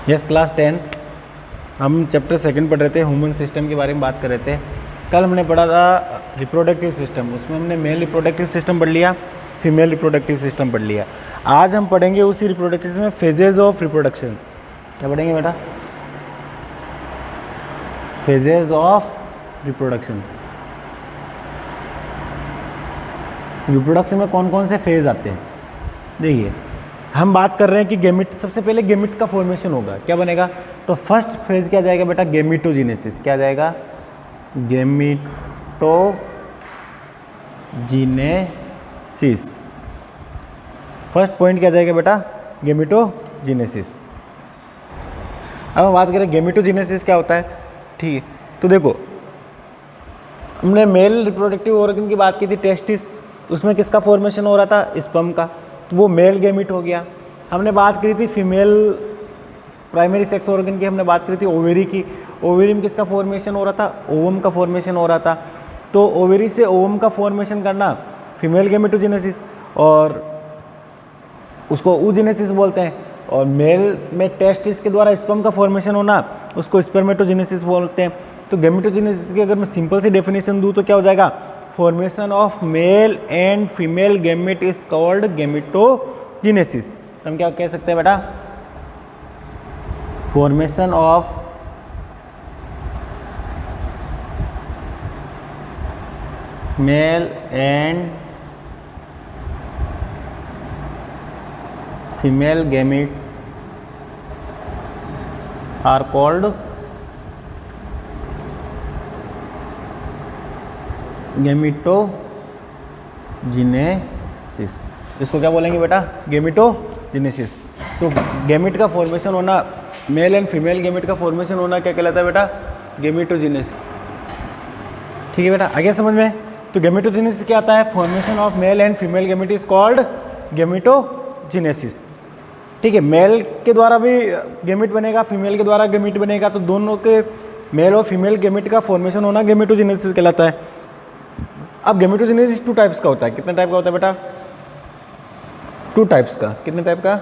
Yes class 10 हम chapter 2 पढ़ रहे थे, ह्यूमन सिस्टम के बारे में बात कर रहे थे। कल हमने पढ़ा था रिप्रोडक्टिव सिस्टम, उसमें हमने मेल रिप्रोडक्टिव सिस्टम पढ़ लिया, फीमेल रिप्रोडक्टिव सिस्टम पढ़ लिया। आज हम पढ़ेंगे उसी रिप्रोडक्टिव सिस्टम में फेजेज ऑफ रिप्रोडक्शन। क्या पढ़ेंगे बेटा? Phases of reproduction. रिप्रोडक्शन में कौन कौन से फेज आते हैं? देखिए, हम बात कर रहे हैं कि गेमिट, सबसे पहले गेमिट का फॉर्मेशन होगा। क्या बनेगा? तो फर्स्ट फेज क्या जाएगा बेटा? गेमिटोजेनेसिस। क्या जाएगा? गेमिटोजेनेसिस। फर्स्ट पॉइंट क्या जाएगा बेटा? गेमिटोजेनेसिस। अब हम बात करें गेमिटोजेनेसिस क्या होता है। ठीक है, तो देखो, हमने मेल रिप्रोडक्टिव ऑर्गन की बात की थी, टेस्टिस। उसमें किसका फॉर्मेशन हो रहा था? स्पर्म का, तो वो मेल गेमिट हो गया। हमने बात करी थी फीमेल प्राइमरी सेक्स ऑर्गन की, हमने बात करी थी ओवेरी की। ओवेरी में किसका फॉर्मेशन हो रहा था? ओवम का फॉर्मेशन हो रहा था। तो ओवेरी से ओवम का फॉर्मेशन करना फीमेल गेमिटोजेनेसिस, और उसको oogenesis बोलते हैं। और मेल में टेस्टिस के द्वारा स्पर्म का फॉर्मेशन होना उसको स्पर्मेटोजेनेसिस बोलते हैं। तो गेमिटोजेनेसिस की अगर मैं सिंपल सी डेफिनेशन दूँ तो क्या हो जाएगा? Formation of male and female gamete is called gametogenesis. हम क्या कह सकते हैं बेटा? Formation of male and female gametes are called gametogenesis. इसको क्या बोलेंगे बेटा? गेमिटोजेनेसिस। तो गेमिट का फॉर्मेशन होना, मेल एंड फीमेल गेमिट का फॉर्मेशन होना क्या कहलाता है बेटा? गेमिटोजेनेसिस। ठीक है बेटा, आगे समझ में? तो गेमिटोजेनेसिस क्या आता है? Formation of male and female gamete is called gametogenesis. ठीक है, मेल के द्वारा भी गेमिट बनेगा, फीमेल के द्वारा गेमिट बनेगा, तो दोनों के मेल और फीमेल गेमिट का फॉर्मेशन होना गेमिटोजेनेसिस कहलाता है। अब गेमिटोजेनेसिस 2 टाइप्स का होता है। कितने टाइप का होता है बेटा? 2 टाइप्स का। कितने टाइप का?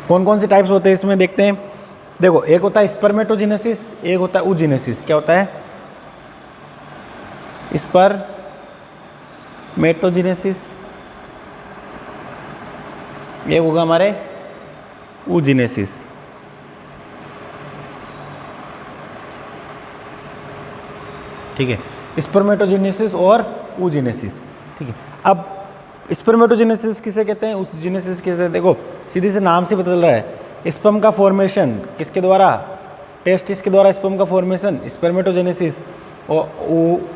कौन कौन से टाइप्स होते हैं इसमें देखते हैं। देखो, एक होता है स्पर्मेटोजेनेसिस, एक होता है oogenesis। क्या होता है? स्पर्मेटोजेनेसिस, ये होगा हमारे oogenesis। ठीक है, स्पर्मेटोजेनेसिस और oogenesis। ठीक है, अब स्पर्मेटोजेनेसिस किसे कहते हैं, oogenesis किसे कहते हैं? देखो, सीधे से नाम से पता चल रहा है। स्पर्म का फॉर्मेशन किसके द्वारा? टेस्टिस के द्वारा स्पर्म का फॉर्मेशन स्पर्मेटोजेनेसिस। और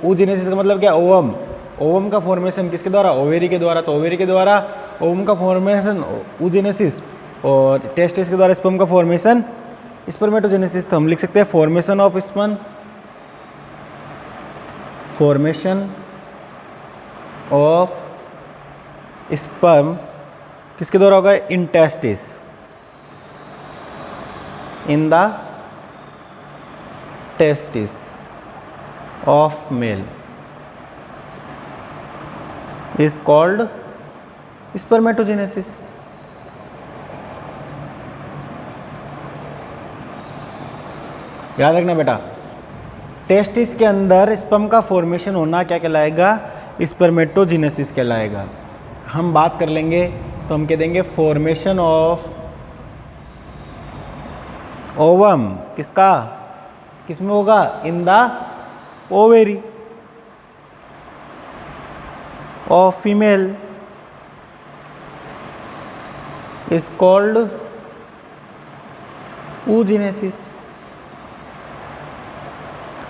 oogenesis का मतलब क्या? ओवम। ओवम का फॉर्मेशन किसके द्वारा? ओवेरी के द्वारा। तो ओवेरी के द्वारा ओवम का फॉर्मेशन oogenesis, और टेस्टिस के द्वारा स्पर्म का फॉर्मेशन स्पर्मेटोजेनेसिस। तो हम लिख सकते हैं formation of sperm, formation of sperm किसके द्वारा होगा? In testis, in the testis of male is called spermatogenesis. याद रखना बेटा, टेस्टिस के अंदर स्पर्म का फॉर्मेशन होना क्या कहलाएगा? स्पर्मेटोजेनेसिस कहलाएगा। हम बात कर लेंगे तो हम कह देंगे फॉर्मेशन ऑफ ओवम किसका? किसमें होगा? In the ovary of female is called oogenesis।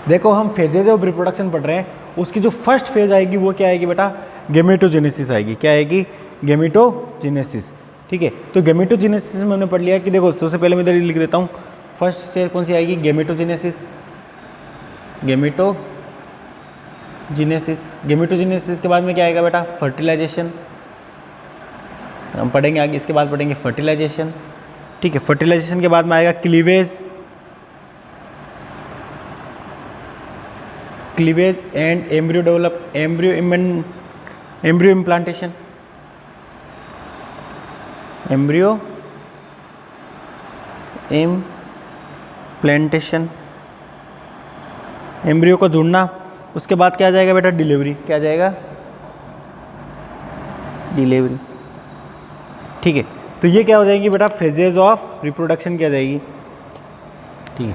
देखो, हम फेजेज ऑफ रिप्रोडक्शन पढ़ रहे हैं, उसकी जो फर्स्ट फेज आएगी वो क्या आएगी बेटा? गेमिटोजेनेसिस आएगी। क्या आएगी? गेमिटोजेनेसिस। ठीक है, तो गेमिटोजेनेसिस में हमने पढ़ लिया कि देखो, सबसे पहले मैं इधर लिख देता हूँ, फर्स्ट स्टेज कौन सी आएगी? गेमिटोजेनेसिस। गेमिटोजेनेसिस। गेमिटोजेनेसिस के बाद में क्या आएगा बेटा? फर्टिलाइजेशन। हम पढ़ेंगे आगे, इसके बाद पढ़ेंगे फर्टिलाइजेशन। ठीक है, फर्टिलाइजेशन के बाद में आएगा cleavage, cleavage and embryo develop, embryo implantation, embryo implantation, embryo को जुड़ना। उसके बाद क्या आ जाएगा बेटा? डिलीवरी। क्या आ जाएगा? डिलीवरी। ठीक है, तो ये क्या हो जाएगी बेटा? फेजेज ऑफ रिप्रोडक्शन क्या जाएगी? ठीक है,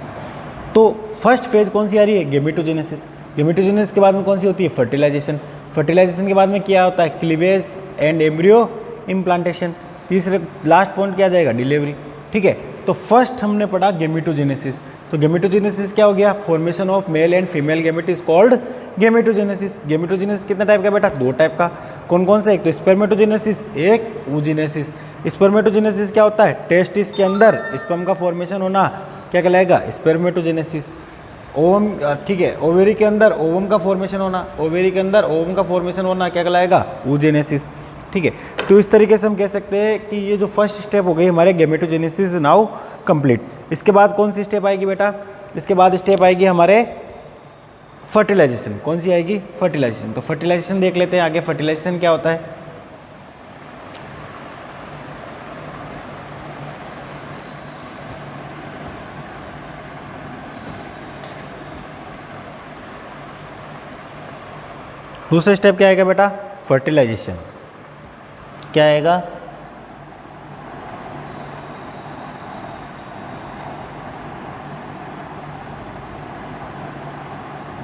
तो फर्स्ट फेज कौन सी आ रही है? गेमेटोजेनेसिस। गेमेटोजेनेसिस के बाद में कौन सी होती है? फर्टिलाइजेशन। फर्टिलाइजेशन के बाद में क्या होता है? Cleavage and embryo implantation. तीसरे लास्ट पॉइंट क्या आ जाएगा? डिलीवरी। ठीक है, तो फर्स्ट हमने पढ़ा गेमेटोजेनेसिस। तो गेमेटोजेनेसिस क्या हो गया? Formation of male and female gamete is called gametogenesis. Gametogenesis कितने टाइप का बेटा? दो टाइप का। कौन कौन सा? एक तो स्पर्मेटोजेनेसिस, एक oogenesis। स्पर्मेटोजेनेसिस क्या होता है? टेस्टिस के अंदर स्पर्म का फॉर्मेशन होना क्या कहलाएगा? स्पर्मेटोजेनेसिस। ओवम, ठीक है, ओवेरी के अंदर ओवम का फॉर्मेशन होना, ओवेरी के अंदर ओवम का फॉर्मेशन होना क्या कहलाएगा? oogenesis। ठीक है, तो इस तरीके से हम कह सकते हैं कि ये जो फर्स्ट स्टेप हो गई हमारे गेमेटोजेनेसिस नाउ कंप्लीट। इसके बाद कौन सी स्टेप आएगी बेटा? इसके बाद स्टेप आएगी हमारे फर्टिलाइजेशन। कौन सी आएगी? फर्टिलाइजेशन। तो फर्टिलाइजेशन देख लेते हैं आगे, फर्टिलाइजेशन क्या होता है। दूसरा स्टेप क्या आएगा बेटा? फर्टिलाइजेशन। क्या आएगा?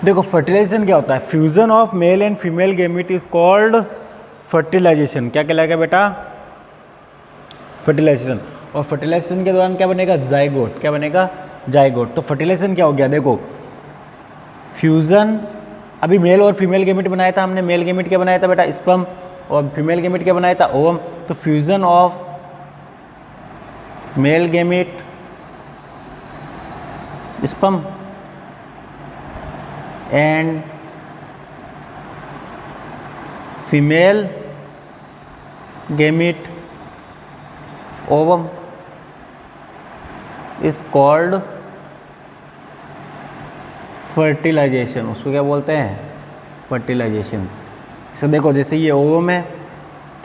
देखो फर्टिलाइजेशन क्या होता है? Fusion of male and female gamete is called fertilisation. क्या कहलाएगा बेटा? फर्टिलाइजेशन। और फर्टिलाइजेशन के दौरान क्या बनेगा? जाइगोट। क्या बनेगा? जाइगोट। तो फर्टिलाइजेशन क्या हो गया? देखो फ्यूजन, अभी मेल और फीमेल गेमेट बनाया था हमने। मेल गेमेट क्या बनाया था बेटा? स्पर्म। और फीमेल गेमेट क्या बनाया था? ओवम। तो fusion of male gamete sperm and female gamete ovum is called fertilisation. उसको क्या बोलते हैं? फर्टिलाइजेशन। इसे देखो, जैसे ये ओवम है,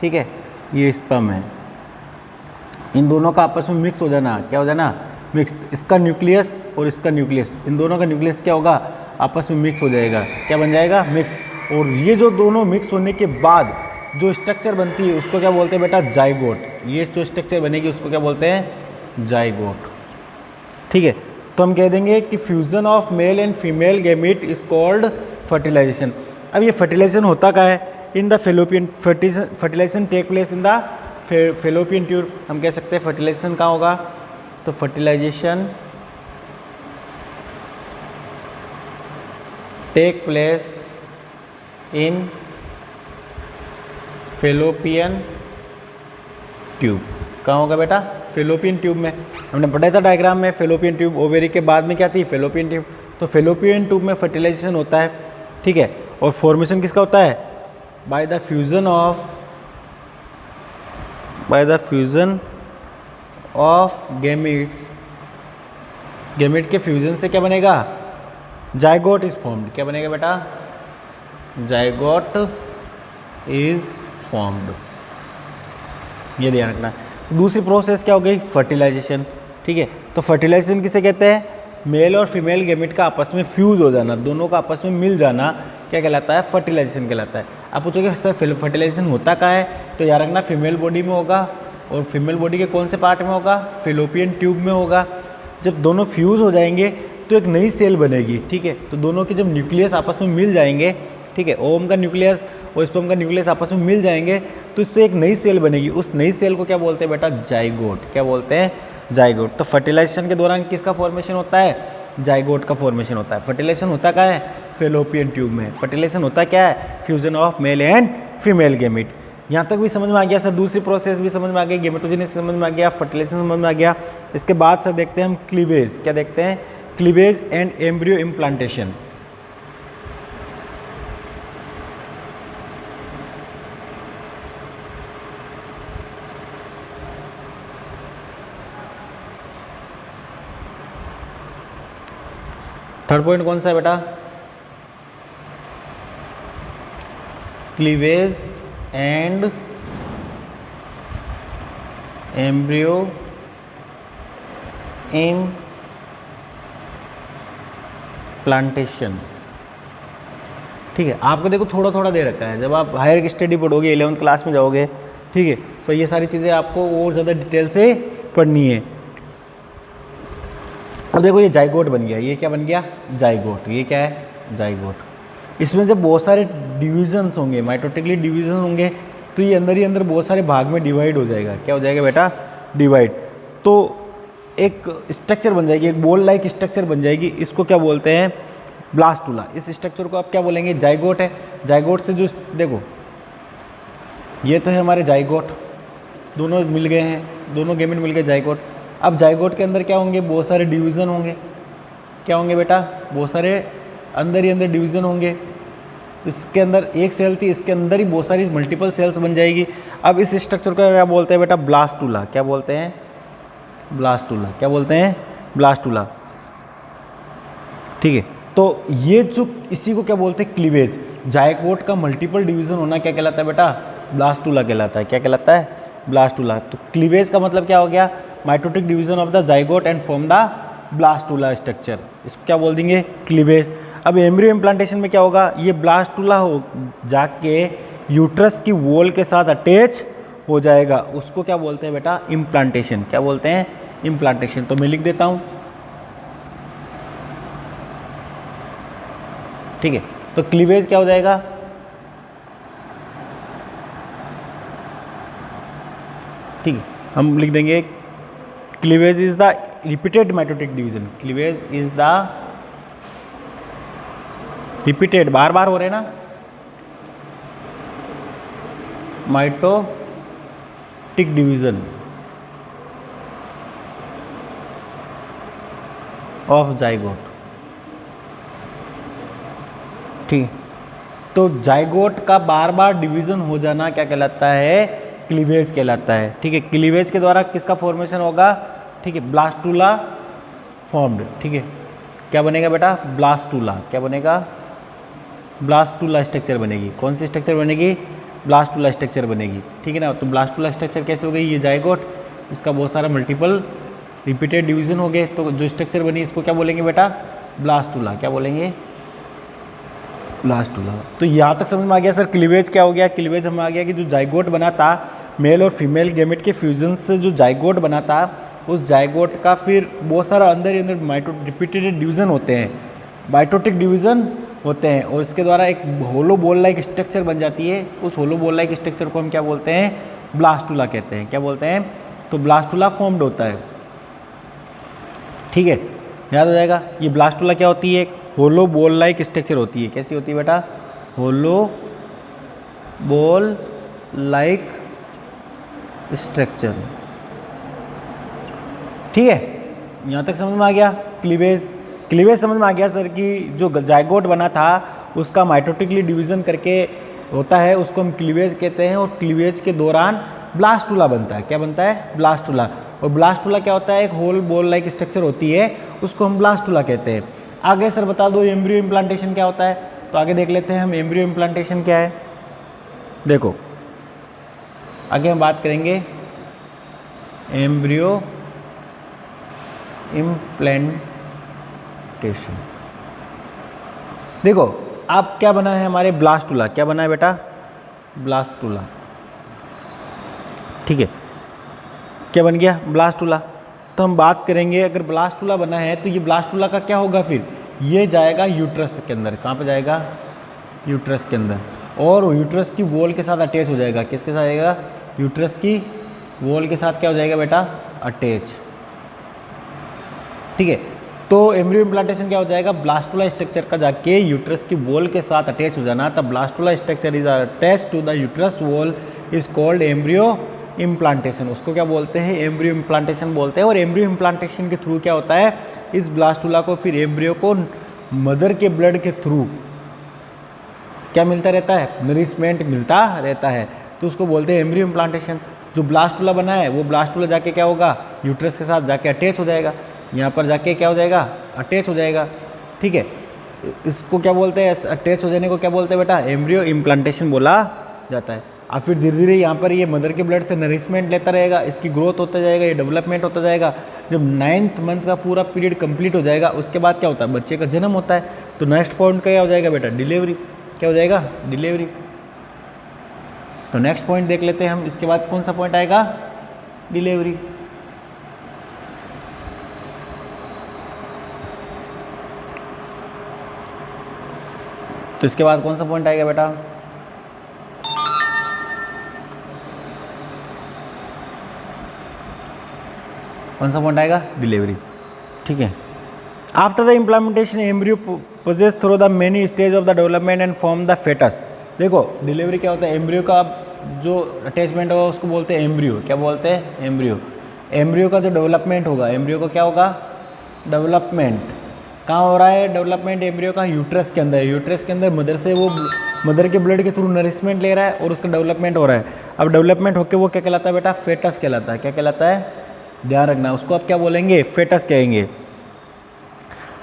ठीक है, ये स्पर्म है, इन दोनों का आपस में मिक्स हो जाना। क्या हो जाना? मिक्स। इसका न्यूक्लियस और इसका न्यूक्लियस, इन दोनों का न्यूक्लियस क्या होगा? आपस में मिक्स हो जाएगा। क्या बन जाएगा? मिक्स। और ये जो दोनों मिक्स होने के बाद जो स्ट्रक्चर बनती है उसको क्या बोलते हैं बेटा? जाइगोट। ये जो स्ट्रक्चर बनेगी उसको क्या बोलते हैं? जाइगोट। ठीक है, तो हम कह देंगे कि fusion of male and female gamete is called fertilisation. अब ये फर्टिलाइजेशन होता क्या है? In the fallopian, fertilisation take place in the fallopian tube. हम कह सकते हैं फर्टिलाइजेशन कहाँ होगा? तो fertilisation take place in fallopian tube. कहाँ होगा बेटा? फेलोपियन ट्यूब में। हमने पढ़ा था डायग्राम में, फेलोपियन ट्यूब, ओवेरी के बाद में क्या थी? Fallopian tube. तो फेलोपियन ट्यूब में फर्टिलाइजेशन होता है। ठीक है, और फॉर्मेशन किसका होता है? By the fusion of gametes. Gamete के फ्यूजन से क्या बनेगा? Zygote is formed. क्या बनेगा बेटा? Zygote is formed. ये ध्यान रखना। दूसरी प्रोसेस क्या हो गई? फर्टिलाइजेशन। ठीक है, तो फर्टिलाइजेशन किसे कहते हैं? मेल और फीमेल गेमेट का आपस में फ्यूज हो जाना, दोनों का आपस में मिल जाना क्या कहलाता है? फर्टिलाइजेशन कहलाता है। आप पूछोगे सर फर्टिलाइजेशन होता क्या है? तो याद रखना फीमेल बॉडी में होगा। और फीमेल बॉडी के कौन से पार्ट में होगा? फेलोपियन ट्यूब में होगा। जब दोनों फ्यूज हो जाएंगे तो एक नई सेल बनेगी। ठीक है, तो दोनों के जब न्यूक्लियस आपस में मिल जाएंगे, ठीक है, ओवम का न्यूक्लियस और स्पर्म का न्यूक्लियस आपस में मिल जाएंगे तो इससे एक नई सेल बनेगी। उस नई सेल को क्या बोलते हैं बेटा? जाइगोट। क्या बोलते हैं? जाइगोट। तो फर्टिलाइजेशन के दौरान किसका फॉर्मेशन होता है? जाइगोट का फॉर्मेशन होता है। फर्टिलाइजेशन होता क्या है? फेलोपियन ट्यूब में। फर्टिलाइजेशन होता क्या है? Fusion of male and female gamete. यहाँ तक भी समझ में आ गया सर? दूसरी प्रोसेस भी समझ में आ गई, गेमेटोजेनेसिस समझ में आ गया, फर्टिलाइजेशन समझ में आ गया। इसके बाद सर देखते हैं हम क्लीवेज। क्या देखते हैं? Cleavage and embryo implantation. Third point कौन सा है बेटा? Cleavage and embryo implantation. ठीक है, आपको देखो थोड़ा थोड़ा दे रखा है, जब आप हायर स्टडी पढ़ोगे 11th क्लास में जाओगे, ठीक है, तो ये सारी चीज़ें आपको और ज़्यादा डिटेल से पढ़नी है। अब देखो ये जाइगोट बन गया, ये क्या बन गया, जाइगोट। ये क्या है, जाइगोट। इसमें जब बहुत सारे डिविजन्स होंगे, माइटोटिकली डिवीजन होंगे, तो ये अंदर ही अंदर बहुत सारे भाग में डिवाइड हो जाएगा। क्या हो जाएगा बेटा, डिवाइड। तो एक स्ट्रक्चर बन जाएगी, एक बॉल लाइक स्ट्रक्चर बन जाएगी। इसको क्या बोलते हैं, ब्लास्टुला। इस स्ट्रक्चर को आप क्या बोलेंगे, जाइगोट है। जाइगोट से जो देखो ये तो है हमारे जाइगोट, दोनों मिल गए हैं, दोनों गेमेट मिल गए जाइगोट। अब जाइगोट के अंदर क्या होंगे, बहुत सारे डिवीज़न होंगे। क्या होंगे बेटा, बहुत सारे अंदर ही अंदर डिवीज़न होंगे। तो इसके अंदर एक सेल थी, इसके अंदर ही बहुत सारी मल्टीपल सेल्स बन जाएगी। अब इस स्ट्रक्चर को क्या बोलते हैं बेटा, ब्लास्टुला। क्या बोलते हैं, ब्लास्टुला। क्या बोलते हैं, ब्लास्टुला। ठीक है, तो ये जो इसी को क्या बोलते हैं, क्लीवेज। जाइगोट का मल्टीपल डिवीजन होना क्या कहलाता है बेटा, ब्लास्टुला कहलाता है। क्या कहलाता है, ब्लास्टुला। तो क्लीवेज का मतलब क्या हो गया, mitotic division of the zygote and form the blastula structure. इसको क्या बोल देंगे, क्लीवेज। अब एम्ब्रियो इम्प्लांटेशन में क्या होगा, ये ब्लास्टुला हो जाके यूट्रस की वॉल के साथ अटैच हो जाएगा, उसको क्या बोलते हैं बेटा, इम्प्लांटेशन। क्या बोलते हैं, इम्प्लांटेशन। तो मैं लिख देता हूँ, ठीक है। तो क्लीवेज क्या हो जाएगा, ठीक है, हम लिख देंगे cleavage is the repeated mitotic division. Cleavage is the repeated, बार बार हो रहे हैं ना, माइटोटिक डिवीजन ऑफ जाइगोट। ठीक, तो जाइगोट का बार बार डिवीजन हो जाना क्या कहलाता है, क्लीवेज कहलाता है। ठीक है, क्लीवेज के द्वारा किसका फॉर्मेशन होगा, ठीक है, ब्लास्टुला फॉर्म्ड। ठीक है, क्या बनेगा बेटा, ब्लास्टुला। क्या बनेगा, ब्लास्टुला स्ट्रक्चर बनेगी। कौन सी स्ट्रक्चर बनेगी, ब्लास्टुला स्ट्रक्चर बनेगी। ठीक है ना, तो ब्लास्टुला स्ट्रक्चर कैसे हो गई, ये जाइगोट, इसका बहुत सारा मल्टीपल रिपीटेड डिवीजन हो गए, तो जो स्ट्रक्चर बनी इसको क्या बोलेंगे बेटा, ब्लास्टुला। क्या बोलेंगे, ब्लास्टुला। तो यहाँ तक समझ में आ गया सर, क्लीवेज क्या हो गया। क्लीवेज हमें आ गया कि जो जाइगोट बना था, मेल और फीमेल गेमेट के फ्यूजन से जो जाइगोट बना था, उस जाइगोट का फिर बहुत सारा अंदर ही अंदर रिपीटेड डिवीजन होते हैं, माइटोटिक डिवीजन होते हैं, और इसके द्वारा एक होलो बॉल लाइक स्ट्रक्चर बन जाती है। उस होलो बॉल लाइक स्ट्रक्चर को हम क्या बोलते हैं, ब्लास्टुला कहते हैं। क्या बोलते हैं, तो ब्लास्टुला फॉर्म्ड होता है। ठीक है, याद हो जाएगा। ये ब्लास्टुला क्या होती है, होलो बॉल लाइक स्ट्रक्चर होती है। कैसी होती है बेटा, होलो बॉल लाइक स्ट्रक्चर। ठीक है, यहाँ तक समझ में आ गया। क्लीवेज, क्लीवेज समझ में आ गया सर कि जो जाइगोट बना था उसका माइटोटिकली डिवीजन करके होता है, उसको हम क्लीवेज कहते हैं, और क्लीवेज के दौरान ब्लास्टुला बनता है। क्या बनता है, ब्लास्टुला। और ब्लास्टुला क्या होता है, एक होल बॉल लाइक स्ट्रक्चर होती है, उसको हम ब्लास्टुला कहते हैं। आगे सर बता दो एम्ब्रियो इम्प्लांटेशन क्या होता है, तो आगे देख लेते हैं हम एम्ब्रियो इम्प्लांटेशन क्या है। देखो आगे हम बात करेंगे एम्ब्रियो इम्प्लांटेशन। देखो अब क्या बना है हमारे, ब्लास्टुला। क्या बना है बेटा, ब्लास्टुला। ठीक है, क्या बन गया, ब्लास्टुला। तो हम बात करेंगे, अगर ब्लास्टुला बना है तो ये ब्लास्टुला का क्या होगा, फिर ये जाएगा यूट्रस के अंदर। कहाँ पे जाएगा, यूट्रस के अंदर, और यूट्रस की वॉल के साथ अटैच हो जाएगा। किसके साथ जाएगा, यूट्रस की वॉल के साथ क्या हो जाएगा बेटा, अटैच। ठीक है, तो एम्ब्रियो इम्प्लांटेशन क्या हो जाएगा, ब्लास्टुला स्ट्रक्चर का जाके यूट्रस की वॉल के साथ अटैच हो जाना। तब blastula structure is attach to the uterus wall is called embryo implantation. उसको क्या बोलते हैं, एम्ब्रियो इम्प्लांटेशन बोलते हैं। और एम्ब्रियो इम्प्लांटेशन के थ्रू क्या होता है, इस ब्लास्टुला को फिर एम्ब्रियो को मदर के ब्लड के थ्रू क्या मिलता रहता है, नरिशमेंट मिलता रहता है, तो उसको बोलते हैं एम्ब्रियो इम्प्लांटेशन। जो ब्लास्टुला बना है वो ब्लास्टुला जाके क्या होगा, यूट्रस के साथ जाके अटैच हो जाएगा, यहाँ पर जाके क्या हो जाएगा, अटैच हो जाएगा। ठीक है, इसको क्या बोलते हैं, अटैच हो जाने को क्या बोलते हैं बेटा, एम्ब्रियो इम्प्लांटेशन बोला जाता है। अब फिर धीरे धीरे यहाँ पर ये मदर के ब्लड से नरिशमेंट लेता रहेगा, इसकी ग्रोथ होता जाएगा, ये डेवलपमेंट होता जाएगा। जब 9th मंथ का पूरा पीरियड कंप्लीट हो जाएगा उसके बाद क्या होता है, बच्चे का जन्म होता है। तो नेक्स्ट पॉइंट क्या हो जाएगा बेटा, डिलीवरी। क्या हो जाएगा, डिलीवरी। तो नेक्स्ट पॉइंट देख लेते हैं हम, इसके बाद कौन सा पॉइंट आएगा, डिलीवरी। तो इसके बाद कौन सा पॉइंट आएगा बेटा, कौन सा पॉइंट आएगा, डिलीवरी। ठीक है। After the implementation embryo passes through the many stage of the development and form the foetus. देखो डिलीवरी क्या होता है, एम्ब्रियो का जो अटैचमेंट होगा उसको बोलते हैं एम्ब्रियो। क्या बोलते हैं, एम्ब्रियो। एम्ब्रियो का जो डेवलपमेंट होगा, एम्ब्रियो का क्या होगा, डेवलपमेंट। कहाँ हो रहा है डेवलपमेंट एम्ब्रियो का, यूट्रस के अंदर। यूट्रस के अंदर मदर से वो मदर के ब्लड के थ्रू नरिशमेंट ले रहा है और उसका डेवलपमेंट हो रहा है। अब डेवलपमेंट होकर वो क्या कहलाता है बेटा, फेटस कहलाता है। क्या कहलाता है, ध्यान रखना, उसको आप क्या बोलेंगे, फेटस कहेंगे।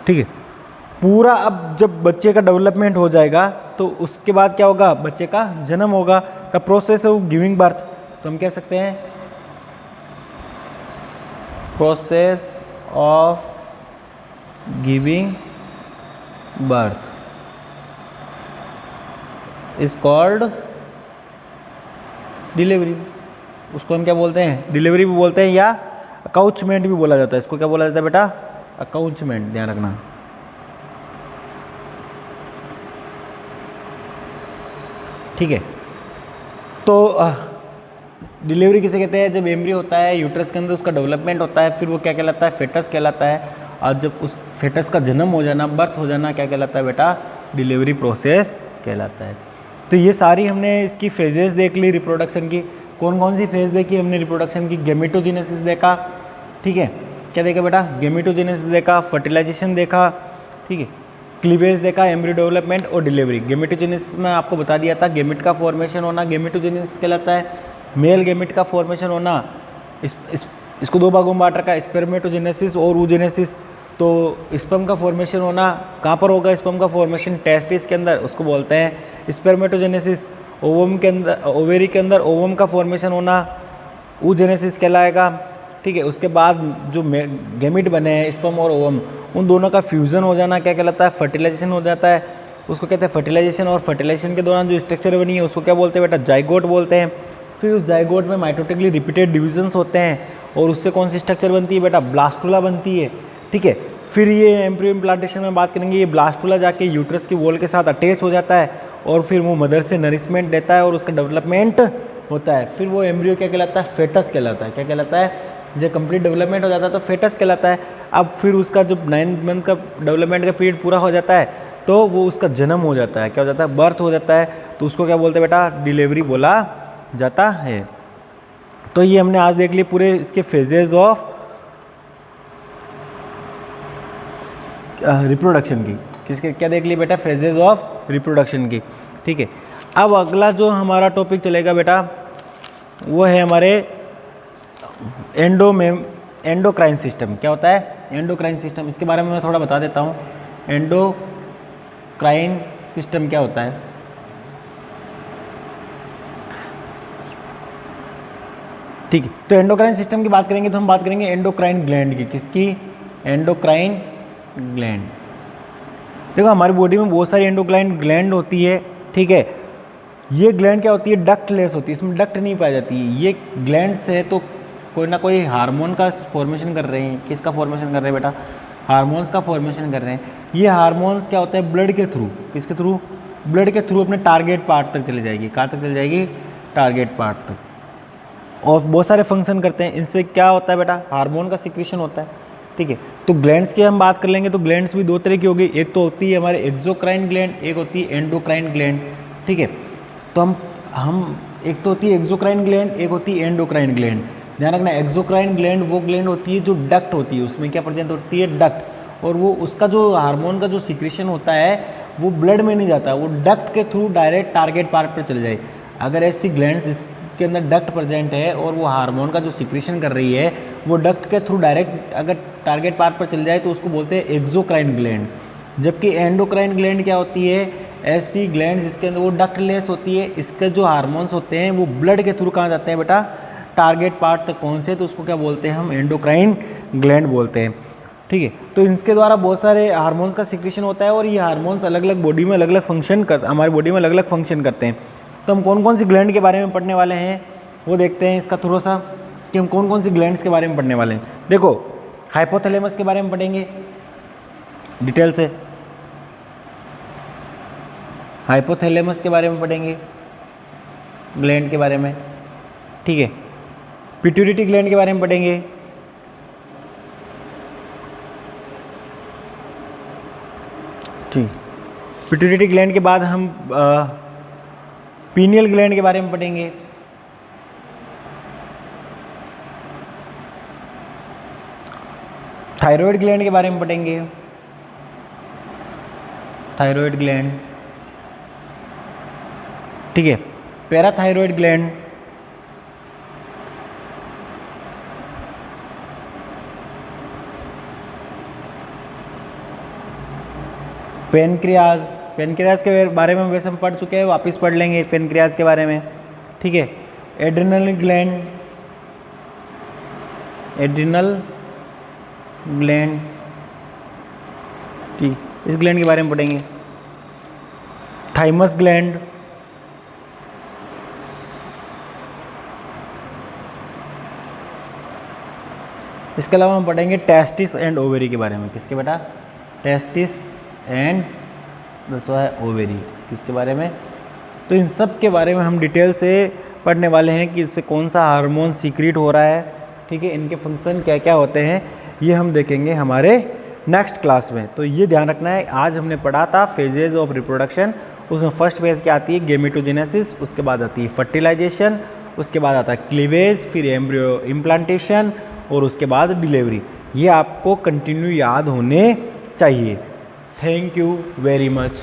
ठीक है। पूरा अब जब बच्चे का डेवलपमेंट हो जाएगा तो उसके बाद क्या होगा, बच्चे का जन्म होगा। The process of giving birth, तो हम कह सकते हैं process of giving birth is called delivery. उसको हम क्या बोलते हैं, डिलीवरी भी बोलते हैं, या अकाउचमेंट भी बोला जाता है। इसको क्या बोला जाता है बेटा, अकाउचमेंट, ध्यान रखना। ठीक है। तो डिलीवरी किसे कहते हैं, जब एम्ब्रियो होता है यूट्रस के अंदर, उसका डेवलपमेंट होता है, फिर वो क्या कहलाता है, फेटस कहलाता है। और जब उस फेटस का जन्म हो जाना, बर्थ हो जाना, क्या कहलाता है बेटा, डिलीवरी प्रोसेस कहलाता है। तो ये सारी हमने इसकी फेजेस देख ली रिप्रोडक्शन की। कौन कौन सी फेज देखी हमने रिप्रोडक्शन की, गेमेटोजेनेसिस देखा। ठीक है, क्या देखा बेटा, गेमेटोजेनेसिस देखा, फर्टिलाइजेशन देखा, ठीक है, क्लीवेज देखा, एम्ब्रियो डेवलपमेंट और डिलीवरी। गेमेटोजेनेसिस में आपको बता दिया था, गेमेट का फॉर्मेशन होना गेमेटोजेनेसिस कहलाता है। मेल गेमेट का फॉर्मेशन होना, इसको दो भागों में बांट रखा है, स्पर्मेटोजेनेसिस और oogenesis। तो स्पर्म का फॉर्मेशन होना कहाँ पर होगा, स्पर्म का फॉर्मेशन टेस्टिस के अंदर, उसको बोलते हैं स्पर्मेटोजेनेसिस। ओवम के अंदर, ओवेरी के अंदर ओवम का फॉर्मेशन होना oogenesis कहलाएगा। ठीक है। उसके बाद जो गेमिट बने हैं स्पर्म और ओवम, उन दोनों का फ्यूज़न हो जाना क्या कहलाता है, फर्टिलाइजेशन हो जाता है। उसको कहते हैं फर्टिलाइजेशन। और फर्टिलाइजेशन के दौरान जो स्ट्रक्चर बनी है उसको क्या बोलते हैं बेटा, जाइगोट बोलते हैं। फिर उस जाइगोट में माइटोटिकली रिपीटेड डिविजन्स होते हैं और उससे कौन सी स्ट्रक्चर बनती है बेटा, ब्लास्टुला बनती है। ठीक है। फिर ये एम्ब्रियो इम्प्लांटेशन में बात करेंगे, ये ब्लास्टुला जाके यूट्रस की वॉल के साथ अटैच हो जाता है और फिर वो मदर से नरिशमेंट देता है और उसका डेवलपमेंट होता है। फिर वो एम्ब्रियो क्या कहलाता है, फेटस कहलाता है। क्या कहलाता है, जब कंप्लीट डेवलपमेंट हो जाता है तो फेटस कहलाता है। अब फिर उसका जब 9th मंथ का डेवलपमेंट का पीरियड पूरा हो जाता है तो वो उसका जन्म हो जाता है। क्या हो जाता है, बर्थ हो जाता है। तो उसको क्या बोलते हैं बेटा, डिलीवरी बोला जाता है। तो ये हमने आज देख लिए पूरे इसके फेजेज ऑफ रिप्रोडक्शन की। किसके क्या देख लिए बेटा, फेजेज ऑफ रिप्रोडक्शन की। ठीक है। अब अगला जो हमारा टॉपिक चलेगा बेटा वो है हमारे एंडोक्राइन सिस्टम। क्या होता है, एंडोक्राइन सिस्टम। इसके बारे में मैं थोड़ा बता देता हूँ। एंडोक्राइन सिस्टम क्या होता है। ठीक है। तो एंडोक्राइन सिस्टम की बात करेंगे तो हम बात करेंगे एंडोक्राइन ग्लैंड की। किसकी, एंडोक्राइन ग्लैंड। देखो हमारी बॉडी में बहुत सारी एंडोक्राइन ग्लैंड होती है। ठीक है। ये ग्लैंड क्या होती है, डक्टलेस होती है, इसमें डक्ट नहीं पाई जाती है। ये ग्लैंड से तो कोई ना कोई हार्मोन का फॉर्मेशन कर रहे हैं। किसका फॉर्मेशन कर रहे हैं बेटा, हार्मोन्स का फॉर्मेशन कर रहे हैं। ये हार्मोन्स क्या होता है, ब्लड के थ्रू, किसके थ्रू, ब्लड के थ्रू अपने टारगेट पार्ट तक चली जाएगी। कहाँ तक चली जाएगी, टारगेट पार्ट तक। और बहुत सारे फंक्शन करते हैं। इनसे क्या होता है बेटा, हार्मोन का सिक्रीशन होता है। ठीक है। तो ग्लैंड्स की हम बात कर लेंगे तो ग्लैंड्स भी दो तरह की होगी। एक तो होती है हमारे एक्सोक्राइन ग्लैंड, एक होती है एंडोक्राइन ग्लैंड। ठीक है। तो हम एक तो होती है एक्सोक्राइन ग्लैंड, एक होती है एंडोक्राइन ग्लैंड। ध्यान रखना, एक्सोक्राइन ग्लैंड वो ग्लैंड होती है जो डक्ट होती है, उसमें क्या प्रेजेंट होती है, डक्ट। और वो उसका जो हार्मोन का जो सिक्रीशन होता है वो ब्लड में नहीं जाता, वो डक्ट के थ्रू डायरेक्ट टारगेट पार्ट पर चले जाए। अगर ऐसी ग्लैंड जिसके अंदर डक्ट प्रेजेंट है और वो हार्मोन का जो सिक्रीशन कर रही है वो डक्ट के थ्रू डायरेक्ट अगर टारगेट पार्ट पर चल जाए तो उसको बोलते हैं एक्सोक्राइन ग्लैंड। जबकि एंडोक्राइन ग्लैंड क्या होती है, ऐसी ग्लैंड जिसके अंदर वो डक्टलेस होती है, इसके जो हार्मोन्स होते हैं वो ब्लड के थ्रू कहाँ जाते हैं बेटा, टारगेट पार्ट तक पहुँचे तो उसको क्या बोलते हैं हम, एंडोक्राइन ग्लैंड बोलते हैं। ठीक है, तो इसके द्वारा बहुत सारे हार्मोन्स का सिक्रेशन होता है और ये हार्मोन्स अलग अलग बॉडी में अलग अलग फंक्शन कर हमारी बॉडी में अलग अलग फंक्शन करते हैं। तो हम कौन कौन सी ग्लैंड के बारे में पढ़ने वाले हैं वो देखते हैं इसका थोड़ा सा, कि हम कौन कौन सी ग्लैंड्स के बारे में पढ़ने वाले हैं। देखो, हाइपोथैलेमस के बारे में पढ़ेंगे डिटेल से, हाइपोथैलेमस के बारे में पढ़ेंगे, ग्लैंड के बारे में। ठीक है, पिट्यूटरी ग्लैंड के बारे में पढ़ेंगे, ठीक। पिट्यूटरी ग्लैंड के बाद हम पीनियल ग्लैंड के बारे में पढ़ेंगे, थायराइड ग्लैंड के बारे में पढ़ेंगे, थायराइड ग्लैंड। ठीक है, पैराथायराइड ग्लैंड, पेनक्रियाज, पेनक्रियाज के बारे में वैसे हम पढ़ चुके हैं, वापस पढ़ लेंगे पेनक्रियाज के बारे में। ठीक है, एड्रिनल ग्लैंड, एड्रिनल ग्लैंड, ठीक, इस ग्लैंड के बारे में पढ़ेंगे। थाइमस ग्लैंड, इसके अलावा हम पढ़ेंगे टेस्टिस एंड ओवेरी के बारे में। किसके बेटा, टेस्टिस एंड दूसरा है ओवेरी, किसके बारे में, तो इन सब के बारे में हम डिटेल से पढ़ने वाले हैं कि इससे कौन सा हार्मोन सीक्रेट हो रहा है। ठीक है, इनके फंक्शन क्या क्या होते हैं ये हम देखेंगे हमारे नेक्स्ट क्लास में। तो ये ध्यान रखना है, आज हमने पढ़ा था फेजेज ऑफ रिप्रोडक्शन, उसमें फर्स्ट फेज क्या आती है, गेमेटोजेनेसिस, उसके बाद आती है फर्टिलाइजेशन, उसके बाद आता है क्लीवेज, फिर एम्ब्रियो इम्प्लांटेशन और उसके बाद डिलीवरी। ये आपको कंटिन्यू याद होने चाहिए। Thank you very much.